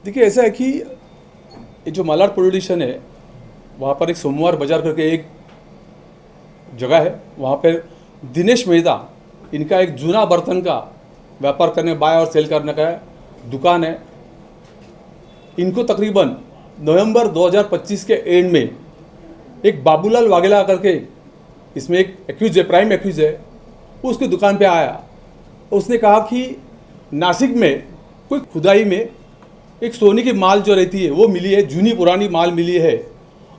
देखिए ऐसा है कि ये जो मालाड पुलिस स्टेशन है वहाँ पर एक सोमवार बाजार करके एक जगह है, वहाँ पर दिनेश मेहता इनका एक जूना बर्तन का व्यापार करने, बाय और सेल करने का दुकान है। इनको तकरीबन नवंबर 2025 के एंड में एक बाबूलाल वाघेला करके, इसमें एक एक्यूज है, प्राइम एक्यूज है, वो उसकी दुकान पे आया। उसने कहा कि नासिक में कोई खुदाई में एक सोने की माल जो रहती है वो मिली है, जूनी पुरानी माल मिली है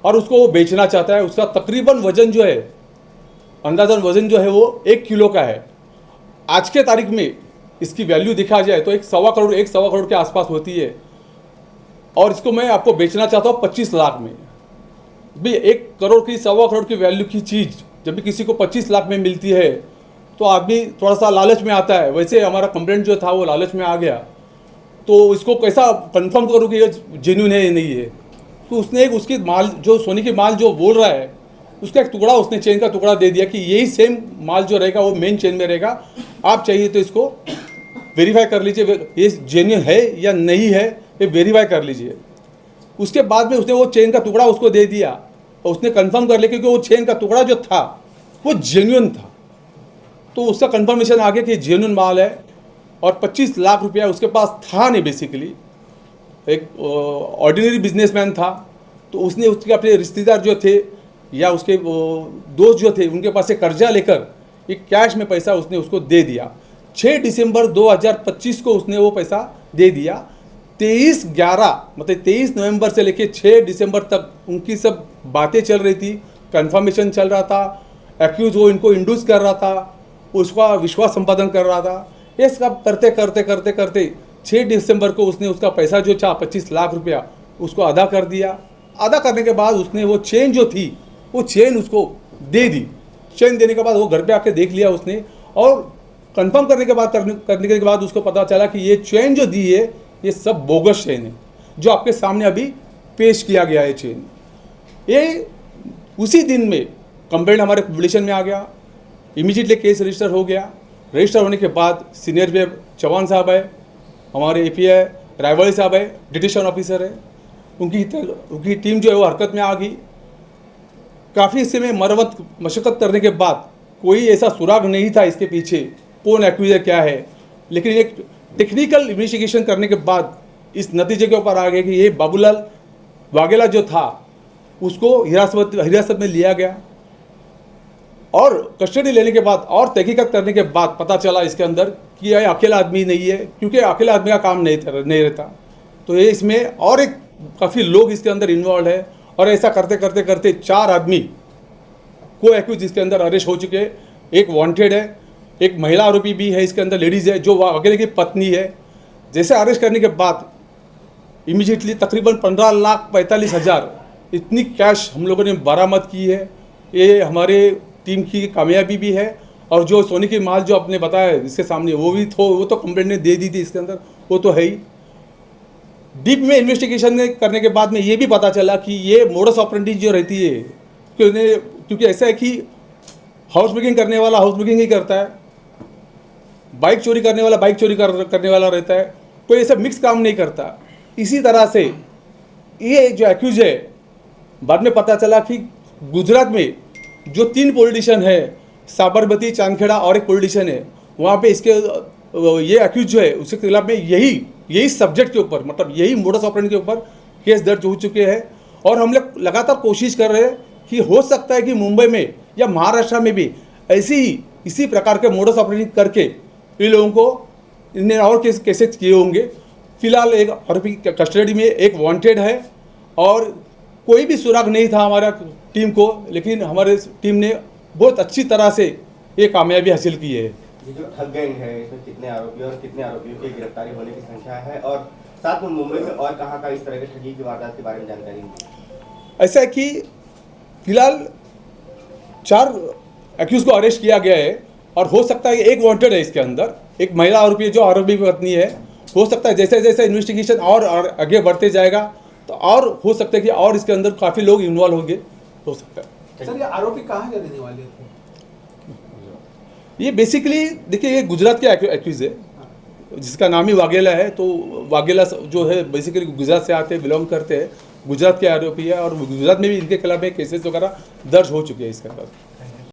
और उसको वो बेचना चाहता है। उसका तकरीबन वज़न जो है, अंदाज़न वज़न जो है वो 1 किलो का है। आज के तारीख में इसकी वैल्यू देखा जाए तो 1.25 करोड़ के आसपास होती है और इसको मैं आपको बेचना चाहता हूँ 25 लाख में। भाई 1 करोड़ की 1.25 करोड़ की वैल्यू की चीज़ जब भी किसी को 25 लाख में मिलती है तो आदमी थोड़ा सा लालच में आता है। वैसे हमारा कंप्लेंट जो था वो लालच में आ गया, तो इसको कैसा कंफर्म करूँ कि ये जेन्युइन है या नहीं है। तो उसने एक उसकी माल, जो सोने की माल जो बोल रहा है, उसका एक टुकड़ा, उसने चेन का टुकड़ा दे दिया कि यही सेम माल जो रहेगा वो मेन चेन में रहेगा, आप चाहिए तो इसको वेरीफाई कर लीजिए, ये जेन्युइन है या नहीं है ये वेरीफाई कर लीजिए। उसके बाद में उसने वो चेन का टुकड़ा उसको दे दिया और उसने कंफर्म कर लिया क्योंकि वो चेन का टुकड़ा जो था वो जेन्युइन था। तो उसका कंफर्मेशन आ गया कि जेन्युइन माल है और 25 लाख रुपया उसके पास था नहीं। बेसिकली एक ऑर्डिनरी बिजनेसमैन था, तो उसने उसके अपने रिश्तेदार जो थे या उसके दोस्त जो थे उनके पास से कर्जा लेकर एक कैश में पैसा उसने उसको दे दिया। 6 दिसंबर 2025 को उसने वो पैसा दे दिया। 23 नवंबर से लेकर 6 दिसंबर तक उनकी सब बातें चल रही थी, कंफर्मेशन चल रहा था, एक्यूज वो इनको इंड्यूस कर रहा था, उसका विश्वास संपादन कर रहा था। ये सब करते करते करते करते 6 दिसंबर को उसने उसका पैसा जो था 25 लाख रुपया उसको अदा कर दिया। अदा करने के बाद उसने वो चेन जो थी वो चेन उसको दे दी। चेन देने के बाद वो घर पे आके देख लिया उसने और कंफर्म करने के बाद करने के बाद उसको पता चला कि ये चेन जो दी है ये सब बोगस चेन है, जो आपके सामने अभी पेश किया गया है चेन। ये उसी दिन में कंप्लेंट हमारे पब्लिशन में आ गया, इमीडिएटली केस रजिस्टर हो गया। रजिस्टर होने के बाद सीनियर पे चौहान साहब है, हमारे API रायवाड़ी साहब है, डिटेक्शन ऑफिसर है, उनकी टीम जो है वो हरकत में आ गई। काफ़ी हिस्से में मरम्मत मशक्क़त करने के बाद कोई ऐसा सुराग नहीं था इसके पीछे कौन एक्यूज है क्या है, लेकिन एक टेक्निकल इन्वेस्टिगेशन करने के बाद इस नतीजे के ऊपर आ गया कि ये बाबूलाल वाघेला जो था उसको हिरासत में लिया गया और कस्टडी लेने के बाद और तहकीकात करने के बाद पता चला इसके अंदर कि यह अकेला आदमी नहीं है, क्योंकि अकेला आदमी का काम नहीं रहता। तो ये इसमें और एक काफ़ी लोग इसके अंदर इन्वॉल्व है और ऐसा करते करते करते 4 आदमी को एक्यूज इसके अंदर अरेस्ट हो चुके हैं। एक वांटेड है, एक महिला आरोपी भी है इसके अंदर, लेडीज़ है जो वाघेला की पत्नी है। जैसे अरेस्ट करने के बाद इमीडिएटली तकरीबन 15,45,000 इतनी कैश हम लोगों ने बरामद की है। ये हमारे टीम की कामयाबी भी है और जो सोने की माल जो आपने बताया इसके सामने वो तो कंप्लेंट ने दे दी थी इसके अंदर, वो तो है ही। डीप में इन्वेस्टिगेशन करने के बाद में ये भी पता चला कि ये मोडस ऑपरेंडी जो रहती है, क्योंकि ऐसा है कि हाउस ब्रेकिंग करने वाला हाउस ब्रेकिंग ही करता है, बाइक चोरी करने वाला बाइक चोरी करने वाला रहता है, कोई ऐसा मिक्स काम नहीं करता। इसी तरह से ये जो एक्यूज है, बाद में पता चला कि गुजरात में जो 3 पॉलिटिशियन है, साबरमती, चांदखेड़ा और एक पॉलिटिशियन है, वहाँ पे इसके ये एक्यूज जो है उसके खिलाफ में यही सब्जेक्ट के ऊपर, मतलब यही मोडस ऑपरेंडी के ऊपर केस दर्ज हो चुके हैं। और हम लोग लगातार कोशिश कर रहे हैं कि हो सकता है कि मुंबई में या महाराष्ट्र में भी इसी प्रकार के मोडस ऑपरेंडी करके इन लोगों को इनने और केसेस किए होंगे। फिलहाल एक आरोपी कस्टडी में, एक वांटेड है और कोई भी सुराग नहीं था हमारा टीम को, लेकिन हमारे टीम ने बहुत अच्छी तरह से ये कामयाबी हासिल की है। ये जो ठग गैंग है इसमें कितने आरोपी और कितने आरोपियों की गिरफ्तारी होने की संख्या है, और साथ में मुंबई में और कहाँ इस तरह के ठगी की वारदात के बारे में जानकारी है? ऐसा है कि फिलहाल 4 एक्यूज को अरेस्ट किया गया है और हो सकता है एक वांटेड है इसके अंदर, एक महिला आरोपी जो आरोपी की पत्नी है। हो सकता है जैसे जैसे इन्वेस्टिगेशन और आगे बढ़ते जाएगा तो और हो सकता है कि और इसके अंदर काफ़ी लोग इन्वॉल्व होंगे, हो सकता है। सर ये आरोपी कहाँ के रहने वाले थे? ये बेसिकली देखिए ये गुजरात के एक्यूज है, जिसका नाम ही वाघेला है, तो वाघेला जो है बेसिकली गुजरात से आते बिलोंग करते हैं, गुजरात के आरोपी है और गुजरात में भी इनके खिलाफ में केसेस वगैरह दर्ज हो चुके हैं इसके अंदर।